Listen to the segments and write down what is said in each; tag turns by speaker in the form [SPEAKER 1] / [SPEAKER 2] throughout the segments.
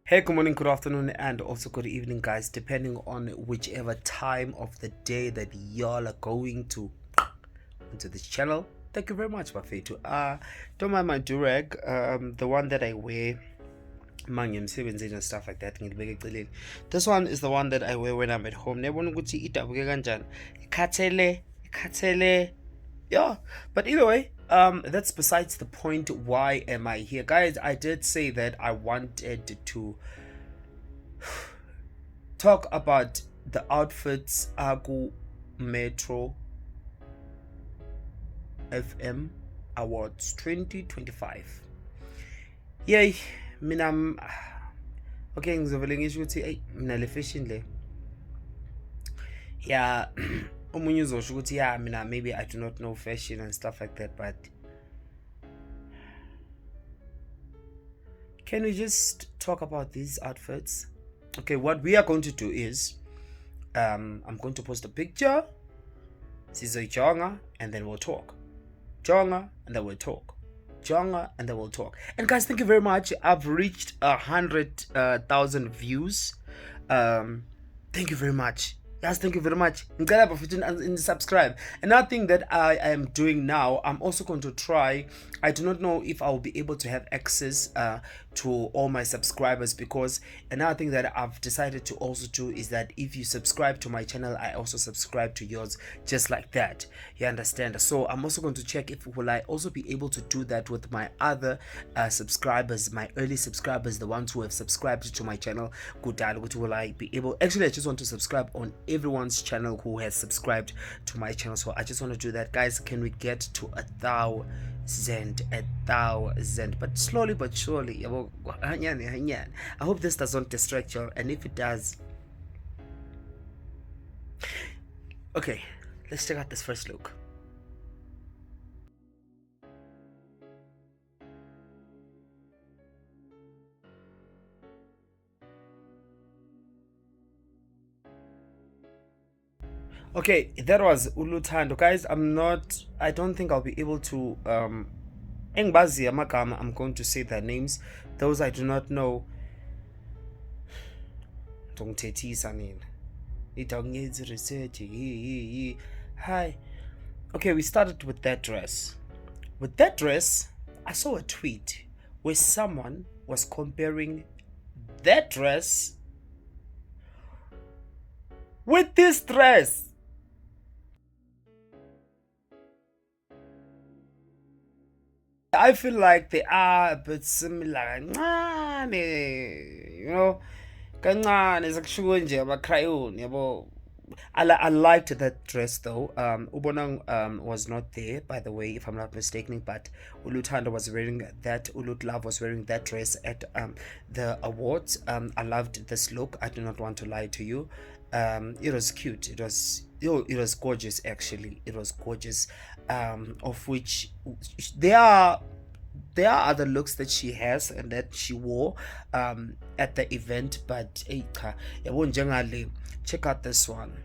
[SPEAKER 1] Hey, good morning, good afternoon, and also good evening, guys, depending on whichever time of the day that y'all are going to into this channel. Thank you very much, Bafetu. Don't mind my durag, the one that I wear and stuff like that. This one is the one that I wear when I'm at home. Yeah, but either way, that's besides the point. Why am I here, guys? I did say that I wanted to talk about the outfits Agu Metro FM Awards 2025. Yay, mina okay, ngizovele ngisho ukuthi hey mina le fashion le yeah omunye uzosho ukuthi yeah mina maybe I do not know fashion and stuff like that, but can we just talk about these outfits? Okay, what we are going to do is I'm going to post a picture, Jonga, and then we'll talk. Jonga, and then we'll talk. Jonga, and then we'll talk. And guys, thank you very much. I've reached 100,000 views. Thank you very much. Guys, thank you very much. And subscribe. Another thing that I am doing now, I'm also going to try. I do not know if I will be able to have access to all my subscribers, because another thing that I've decided to also do is that if you subscribe to my channel, I also subscribe to yours, just like that. You understand? So I'm also going to check if will I also be able to do that with my other subscribers, my early subscribers, the ones who have subscribed to my channel. Will I be able? Actually, I just want to subscribe on everyone's channel who has subscribed to my channel. So I just want to do that, guys. Can we get to 1,000, but slowly but surely. I hope this doesn't distract you, and if it does, okay, let's check out this first look. Okay, that was Uluthando, guys. I don't think I'll be able to Engbazi Amagama, I'm going to say their names. Those I do not know. Hi. Okay, we started with that dress. With that dress, I saw a tweet where someone was comparing that dress with this dress. I feel like they are a bit similar, you know, I liked that dress though. Ubonang was not there, by the way, if I'm not mistaken, but Uluthando was wearing that. Ulutlove was wearing that dress at the awards. I loved this look. I do not want to lie to you. It was cute. It was gorgeous, actually. It was gorgeous. Of which there are other looks that she has and that she wore at the event, but check out this one.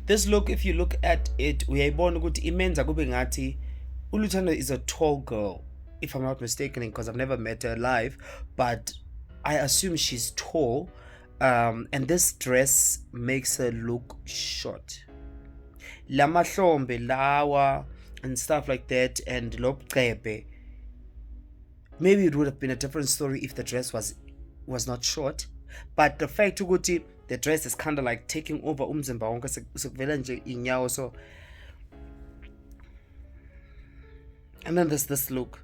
[SPEAKER 1] This look, if you look at it, uyayibona ukuthi imenza kube ngathi Uluthando is a tall girl, if I'm not mistaken, because I've never met her live, but I assume she's tall. And this dress makes her look short. Lamahlombe lawa and stuff like that, and lobqebe. Maybe it would have been a different story if the dress was not short, but the fact ukuthi the dress is kind of like taking over umzimba wonke sekuvela nje inyawo. So, and then there's this look.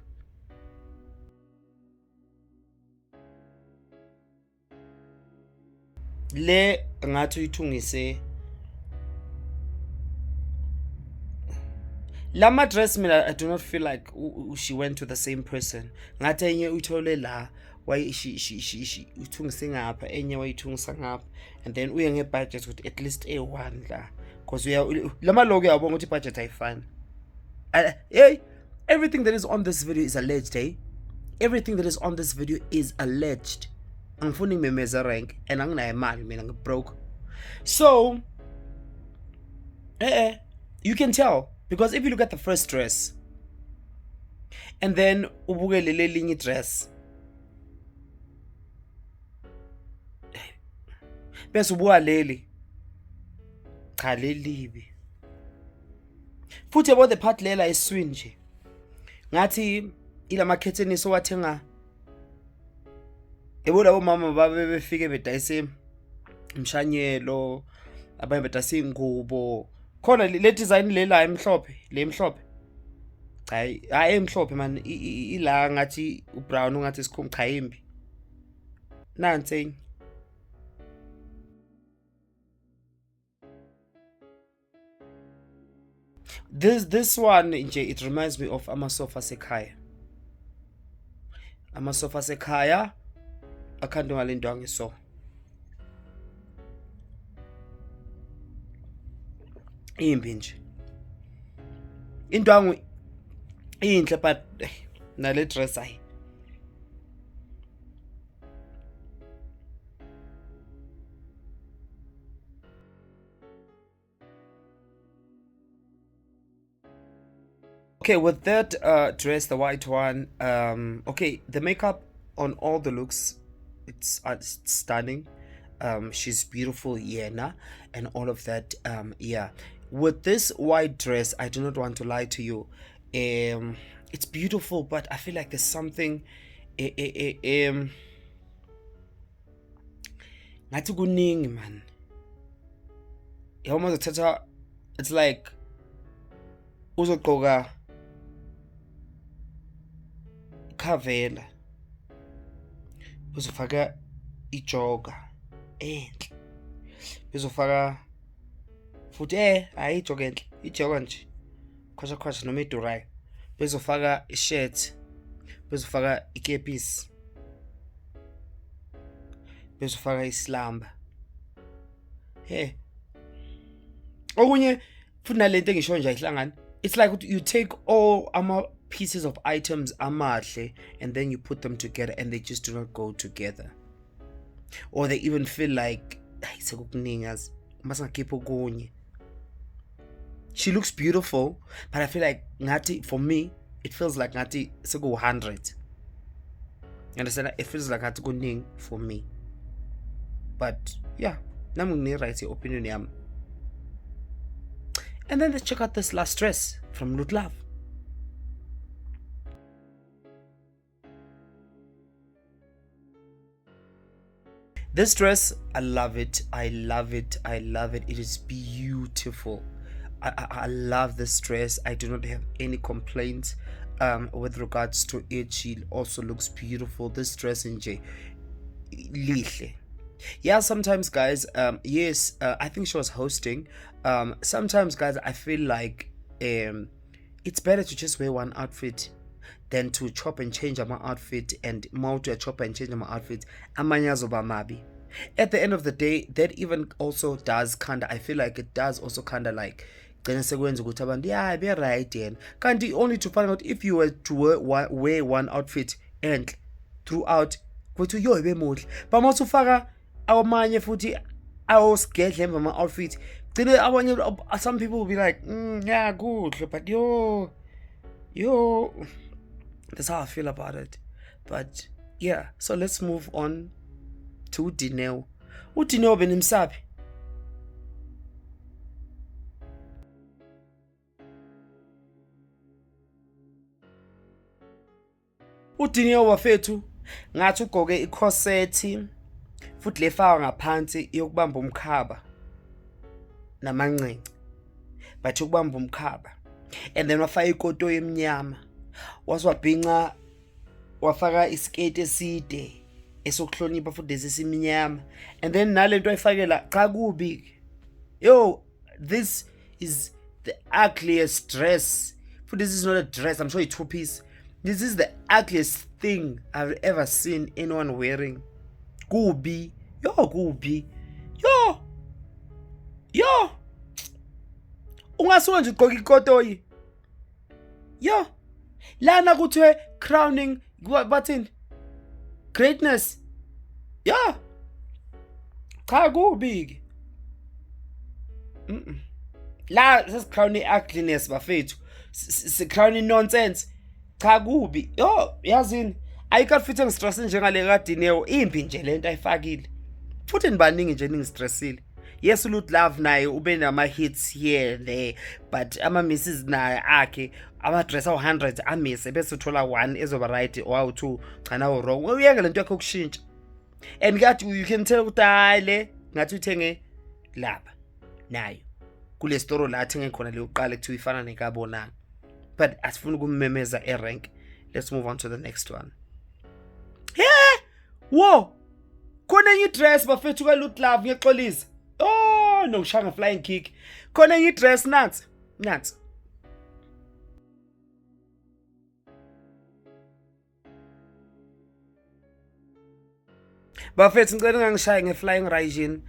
[SPEAKER 1] Le ngathi uyithungise lama dress, mina I do not feel like she went to the same person. Ngathi enye uyithole la, why she uthungise ngapha, enye wayithungisa ngapha, and then uye ngebudget with at least a1 la, because lama logo yabonga ukuthi budget ayifani. Hey, everything that is on this video is alleged, eh? Everything that is on this video is alleged. Angifuni ngimemeza rank and anginayo imali mina, broke. So you can tell, because if you look at the first dress, and then ubukele lelinye dress bese ubuka leli cha lelibi futhi yabo the part lela eswini nje ngathi ilama curtain sowathenga yebo labo mama babe befike bedayise imshanyelo abanye bedayise ingubo khona le design lela emhlophe le emhlophe hayi emhlophe man ila ngathi ubrown ungathi isikhumba cha imbi nansi this one nje it reminds me of amasofa sekhaya amasofa sekhaya akhandu ngalento angiso imbi nje indwangu inhle but nale dress ayi okay with that dress the white one okay the makeup on all the looks it's stunning she's beautiful yena and all of that yeah with this white dress I do not want to lie to you it's beautiful but I feel like there's something ngathi kuningi man yawuma uzothatha it's like uzogqoka khavela uzofaka ijoga enhle uzofaka futhi hayi ijoga enhle ijoga nje khosha noma idurayi bezofaka ishirt bezofaka ikepisi bezofaka islamba okunye futhi nalento engisho nje ayihlangani it's like you take all pieces of items amahle and then you put them together and they just do not go together or they even feel like sekukuningi yazi masingakhipha okunye she looks beautiful but I feel like ngathi for me it feels like ngathi seku 100 you understand it feels like ngathi kuningi for me but yeah nami ngine right opinion yami and then let's check out this last dress from Loot Love. This dress, I love it. I love it. I love it. It is beautiful. I love this dress. I do not have any complaints with regards to it. She also looks beautiful. This dress in J. Lihle. Yeah, sometimes guys, yes, I think she was hosting. Sometimes guys, I feel like it's better to just wear one outfit than to chop and change my outfit and mount to a chop and change my outfit. Mabi. At the end of the day, that even also does kinda, I feel like it does also kinda like yeah, be right then. Can't only to find out if you were to wear one outfit and throughout go to your be muhle. But most of awamanye futhi awusigedle emva ama outfit. Some people will be like, yeah, good, but yo, that's how I feel about it. But yeah, so let's move on to Dineo. Dineo benimsabi. Dineo wafethu ngathi ugqoke icorset futhi lefawa ngaphansi yokubamba umkhaba namancinci but ukubamba umkhaba and then wafaka ikoto emnyama waswabhinca wafaka iskate eside esokuhlonipha futhi desiminyama and then nalento ayifakela cha kubi yo this is the ugliest dress futhi this is not a dress I'm sure it's two-piece. This is the ugliest thing I've ever seen anyone wearing. Kubi yo ungasuka nje ugqoka ikotoyi yo lana kuthiwe crowning bathini greatness yo cha kubi la sesicrowning ugliness bafethu sicrowning nonsense cha kubi yazini ayikafithe ngistress njengale kadineo impi nje lento ayifakile futhi nibaningi nje ningistressile. Yes, uLoot Love naye ube nama hits here there, but ama misses naye akhe ama dress awu 100 amise bese uthola 1 ezoba right or 2 cha nawo wrong. Uyeke lento yakho kushintsha. And ngathi you can tell ukuthi hayi le ngathi uthenge lapha nayo kule store la athenge khona le uqala kuthi uyifana nekabonanga. But asifuna ukummemeza erank. Let's move on to the next one. Yeah! Whoa! Khona enye dress bafethu kaLoot Love ngexolisa. Oh, no shanga flying kick. Khona enye dress nathi. Bafethu ngicela ngangishaya nge-flying Raijin.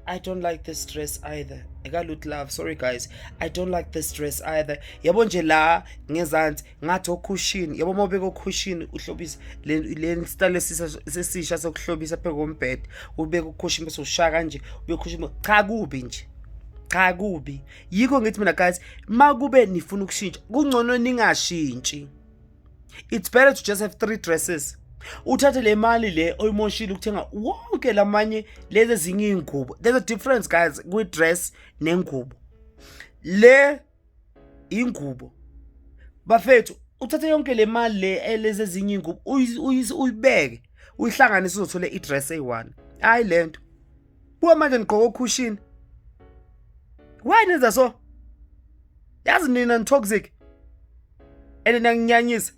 [SPEAKER 1] I don't like this dress either. EkaLoot Love, sorry guys. I don't like this dress either. Yabo nje la ngezansi ngathi okushini. Yabo mawubeka okushini uhlobisa le style sesisha sokuhlobisa phe kombed. Ubeka ukushini bese ushaya kanje. Ubeka ukushini cha kubi nje. Cha kubi. Yiko ngithi mina guys, makube nifuna ukushintsha, kungcono ningashintshi. It's better to just have 3 dresses. Uthathe le mali le oyimoshile ukuthenga wonke lamanye lezi ezinye ingubo. There's a difference guys with dress nengubo. Le ingubo bafethu uthathe yonke le mali le lezi ezinye ingubo uyibeke uyihlanganise uzothola idress eyi1. Hayi lento buka manje nigqoka okhushini. Why nenza so? Yazi nina ni toxic and nanginyanyisa.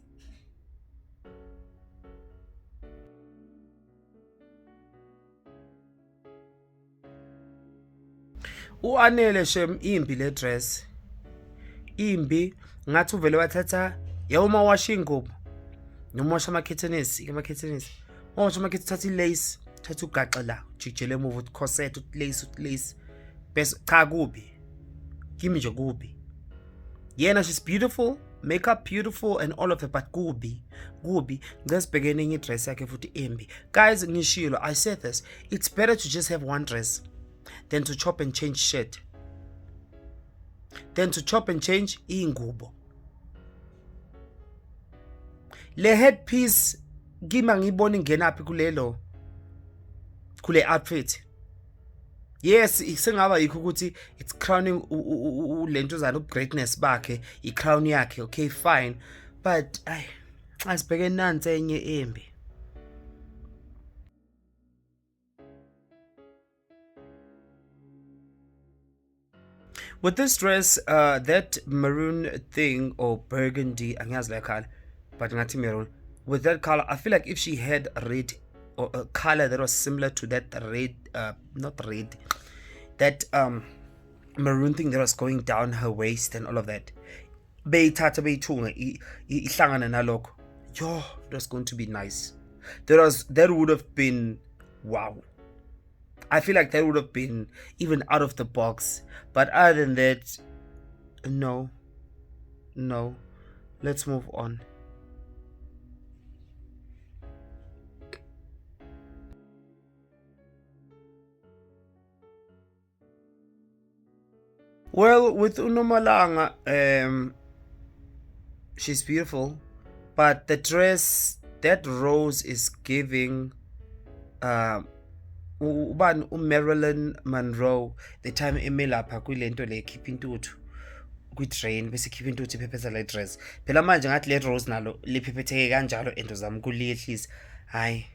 [SPEAKER 1] Uanele shem imbi le dress. Imbi ngathi uvele wathatha yawuma washa ingubo. Noma washa ama-kitteness, washa ama-kitteness thatha ilace, thatha ugaxa la, jijele move with corset, lace. Bese cha kubi. Kimi nje kubi. Yena she's beautiful, makeup beautiful and all of that, but kubi. Ngesibhekene enye dress yakhe futhi imbi. Guys, ngishilo, I said this. It's better to just have one dress than to chop and change shit. Then to chop and change ingubo. Le headpiece gima ngibona ingenaphi kule outfit. Yes, isengaba yikho ukuthi it's crowning lento zalo greatness bakhe, i-crown yakhe. Okay, fine. But asibheke nansi enye embi. With this dress, that maroon thing or burgundy, angiyazi la color, but ngathi maroon. With that color, I feel like if she had red or a color that was similar to that red, not red, that maroon thing that was going down her waist and all of that, beyithatha beyithunga ihlangana nalokho. Yo, it was going to be nice. That would have been wow. I feel like that would have been even out of the box. But other than that, no. Let's move on. Well, with Unomalanga, she's beautiful, but the dress, that rose is giving Marilyn Monroe the time emelapha kwilento le keep intuthu kwi-train bese keep intuthu iphephetha le dress. Phela manje ngathi le rose nalo liphephetheke kanjalo ento zami kuliyehlisa. Hayi.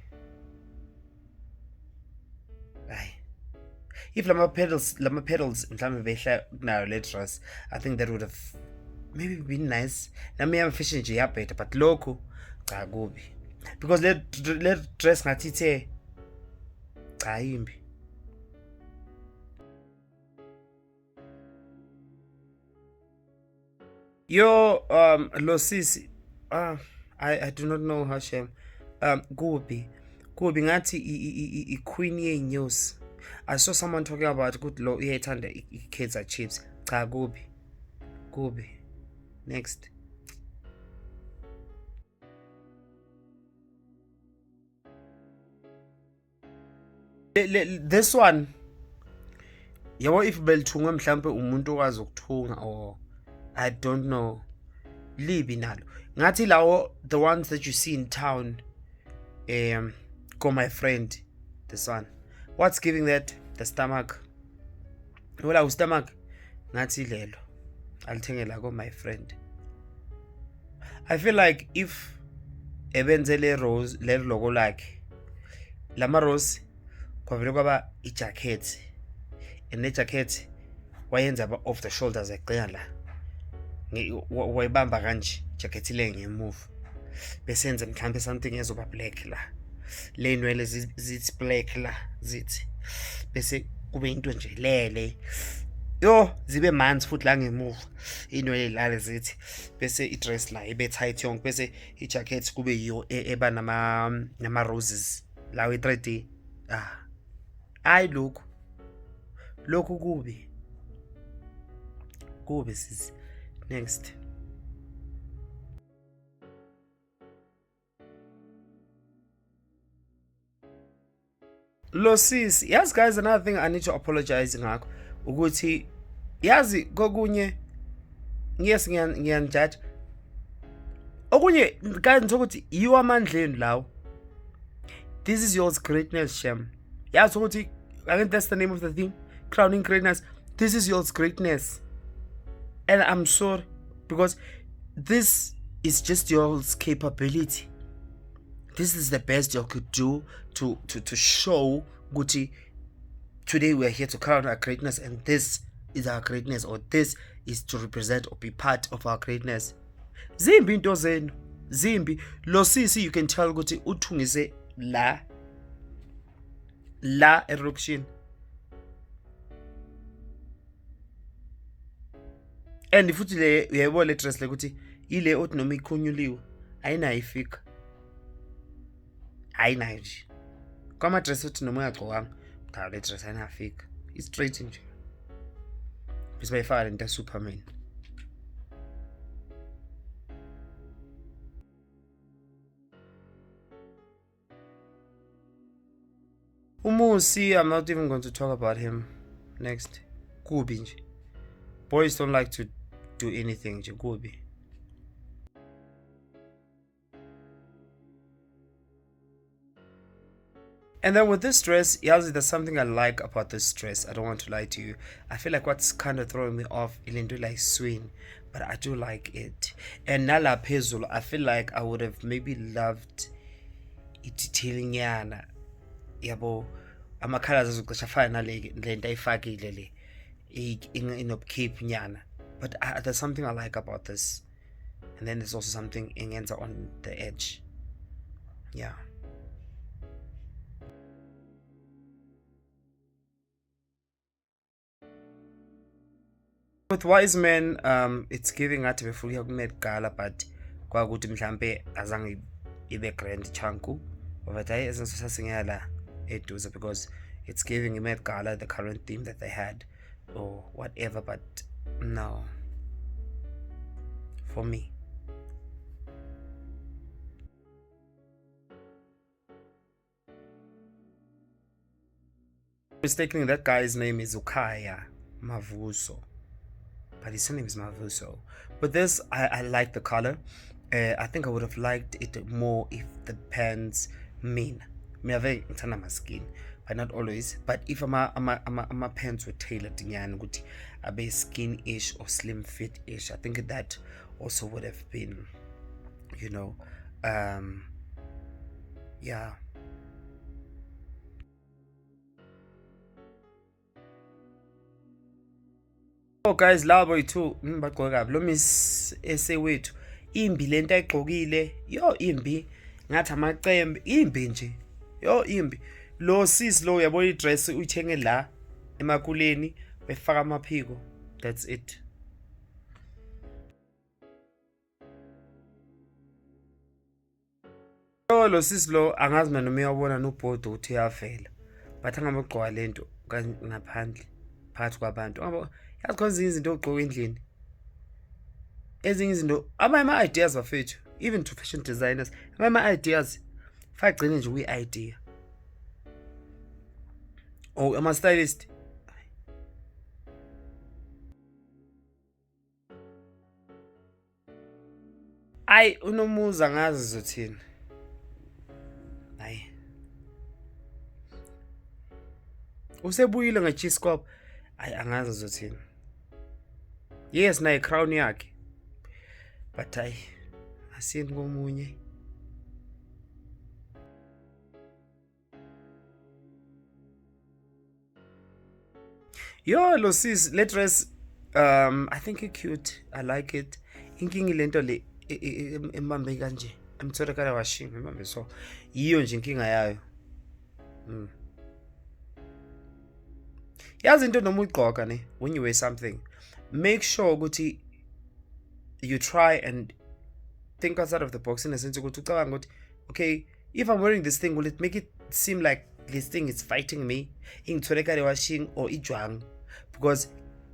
[SPEAKER 1] If lama pedals mhlawumbe behla nayo le dress, I think that would have maybe been nice. Nami yami fashion nje yabheda, but lokho cha kubi. Because le dress ngathi ithe cha imbi. Yo, Losisi, I do not know Hashem. Kubi ngathi i-queen yenyosi. I saw someone talking about good law iyayithanda kids are chips. Cha kubi. Next. This one, yabo if belithungwe mhlambe umuntu owazi ukuthunga or I don't know. libi nalo ngathi lawo the ones that you see in town go my friend this one what's giving that the stomach wala ustomach ngathi lelo alithengela ko my friend. I feel like if ebenze le rose le logo lakhe lama rose kwavele kwaba ijacket and le jacket wayenza aba off the shoulders eqina la wayibamba kanje jacket le ngemuva bese yenza mhlambe something ezoba black la le nwele zithi black la zithi bese kube into nje lele yo zibe manzi futhi la ngemuva inwele lale zithi bese i-dress la ibe tight yonke bese i-jacket kube yiyo eba nama roses la we 3D hayi lokhu kube sis. Next. Lo sis, yes guys, another thing I need to apologize ngakho ukuthi yazi kokunye ngiyes ngiyanjudge okunye guys ukuthi yiwa amandleni lawo. This is your greatness Shem. Yazi ukuthi I think that's the name of the theme, crowning greatness. This is your greatness. And I'm sorry because this is just your capability. This is the best you could do to show Gucci. Today we are here to crown our greatness, and this is our greatness, or this is to represent or be part of our greatness. Zimbi into zenu, zimbi lo sisi you can tell Gucci uthungise la eruption. And futhi le uyayibona le dress le ukuthi ile othi noma ikhunyuliwe ayinayo ifika ayinayo nje kwama dress othi noma uyagcokanga cha le dress ayinafika i straight nje bese bayifaka lento ya Superman. Umusi, I'm not even going to talk about him. Next. Kubi nje. Boys don't like to do anything nje kubi. And then with this dress, yazi, there's something I like about this dress. I don't want to lie to you. I feel like what's kind of throwing me off ilento like swing, but I do like it. And nala phezulu, I feel like I would have maybe loved i-detailing yana. Yabo ama colors azocisha fana nale lento ayifakile le inobukhiphi nyana. But there's something I like about this. And then there's also something ingenza on the edge. Yeah. With Wise Men, it's giving out to fully Met Gala, but kwakuthi mhlambe azange ibe grand chanku. But I isn't sasingela eduza because it's giving Met Gala the current theme that they had or whatever, but no. For me. Mistakenly, that guy's name is Ukaya Mavuso. But his name is Mavuso. But this, I like the color. I think I would have liked it more if the pants mean. Me have my skin, but not always. But if my pants were tailored to a bit skin-ish or slim fit-ish, I think that also would have been, you know, yeah. Oh guys, labo yithu bagqoka lo miss ese wethu imbi lento ayigqokile yo imbi ngathi amacembe imbi nje yo imbi lo sis lo uyabona idress uyithenge la emakuleni befaka amaphiko. That's it. Lo sis lo angazi mina noma uyabona nobhodo uthi uyavela but angabagqoka lento ngaphandle phakathi kwabantu ngoba yazi khona izinto ogqoka endlini ezinye izinto ama ideas bafethu even to fashion designers ama ideas fagcine nje kwi idea or ama stylist Hayi unomuzi angazi zothini. Hayi. Usebuyile ngeChiscop. Hayi angazi zothini. Yes naye crown yakhe. But hayi asini komunye. Yo lo sis let dress I think it's cute. I like it. Inkingi lento le embambe kanje. Emthorekala washinga embambe so. Yiyo nje inkinga yayo. Yazi into noma uyigqoka ne when you wear something make sure ukuthi you try and think outside of the box in a sense ukuthi ucabanga ukuthi okay if I'm wearing this thing will it make it seem like this thing is fighting me ingitholekale washing or ijwang because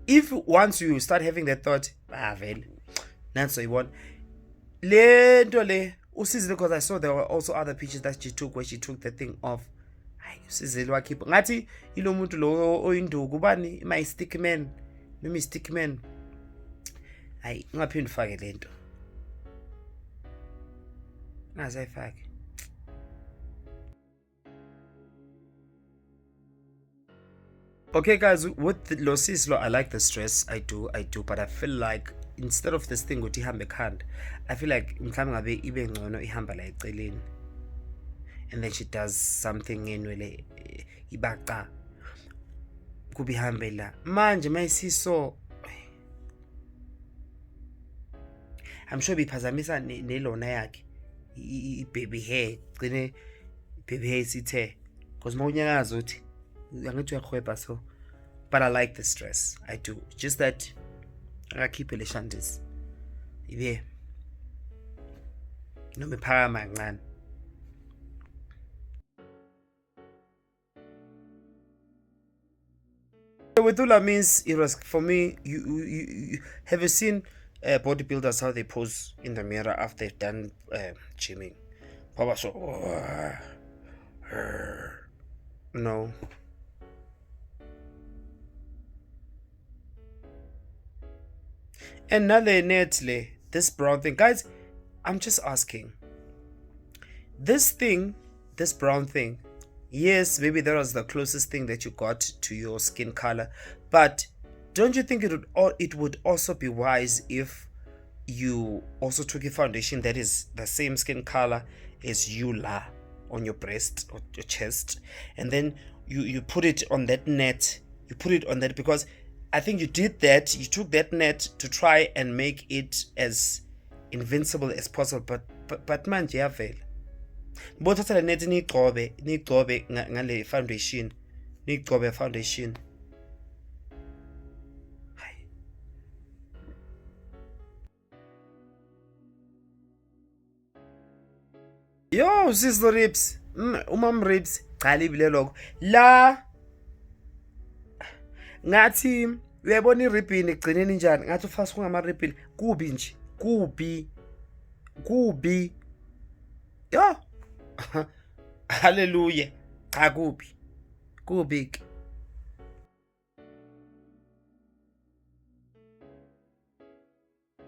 [SPEAKER 1] if once you start having that thought vele nanso yibona lento le usizile because I saw there were also other pictures that she took where she took the thing off. Hayi usizile wakhipha ngathi ilo muntu lo oyinduku ubani my stick man noma stick man. Hayi ungaphindi ufake lento nazayifake. Okay guys, with the losses I like the stress. I do, but I feel like instead of this thing with ihambe ekhanda, I feel like mhlawumbe ngabe ibe ngcono ihamba la eceleni. And then she does something enwele ibaqa kubi hambe la. Manje mayisiso I'm sure biphazamisa nelona yakhe i-baby hair gcine baby hair sithe because mawunyakaza uthi angithi uyakhweba so but I like the stress. I do. Just that akakhiphe le shanties ibe noma iphakama kancane. With Ula means it was for me you have you seen bodybuilders how they pose in the mirror after they've done gymming? Papa so no. And another netle, this brown thing. Guys, I'm just asking. This thing, this brown thing, yes, maybe that was the closest thing that you got to your skin color. But don't you think it would also be wise if you also took a foundation that is the same skin color as you la on your breast or your chest, and then you put it on that net, you put it on that, because I think you did that, you took that net to try and make it as invincible as possible, but manje yavela bothatha le net nigcobe ngale foundation, nigcobe foundation. Yo sister ribs umam ribs cha libile lokho la ngathi uyabona iribhini egcineni njani ngathi ufasa ngama ribhini kubi nje kubi yo hallelujah cha kubi.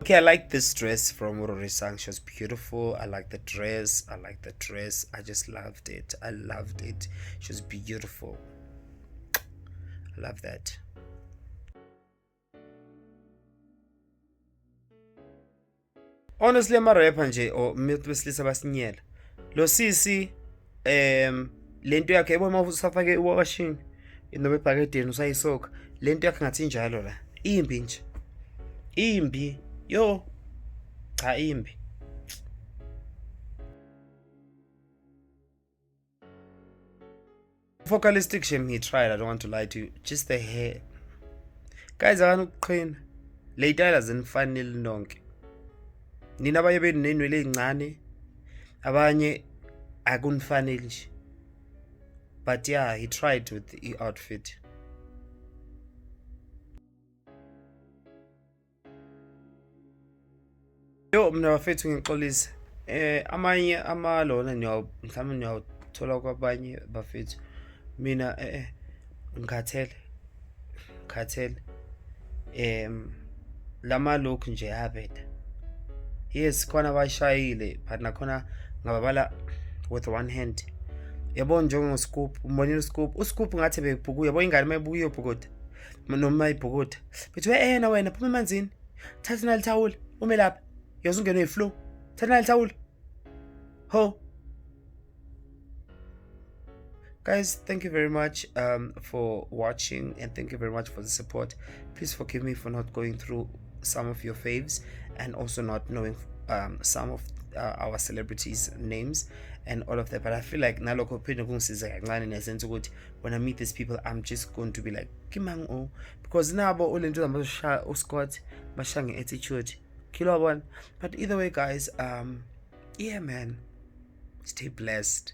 [SPEAKER 1] Okay, I like this dress from Ururi Sang. She was beautiful. I like the dress. I just loved it. I loved it. She was beautiful. I love that. Honestly, I'm a rapper nje or mitweslisa basinyela. Lo sisi lento yakhe yebo mawusafake washing inobe bhaketeni usayisoka. Lento yakhe ngathi njalo la. Imbi nje. Imbi. Yo, cha imbi. Focalistic shame he tried, I don't want to lie to you. Just the hair. Guys, akanukuqhina. Le itayela zinifanele nonke. Nina abaye benu nenwele ezincane, abanye akunifanele nje. But yeah, he tried with the outfit. Yo mina bafethu ngixolisa amanye amalona mhlawumbe niyawuthola kwabanye bafethu mina ngikhathele lama look nje yabeda Yes, khona bashayile but nakhona ngababala with one hand. Yabo njengoScoop, umbonile uScoop. uScoop ngathi bebhukuya, yabo ingane mayibuka iyobhukuda. Noma ibhukuda. Bethi wena wena phuma emanzini. Thatha nali thawula, ume lapha. Yoze ungene uyiflu. Thatha nali thawula. Ho. Guys, thank you very much for watching, and thank you very much for the support. Please forgive me for not going through some of your faves and also not knowing some of our celebrities' names and all of that. But I feel like naloko phinde kungisiza kancane in a sense ukuthi when I meet these people, I'm just going to be like kimang o, because nabo olento abasha uScott bashange attitude kilo one. But either way, guys, yeah man, stay blessed.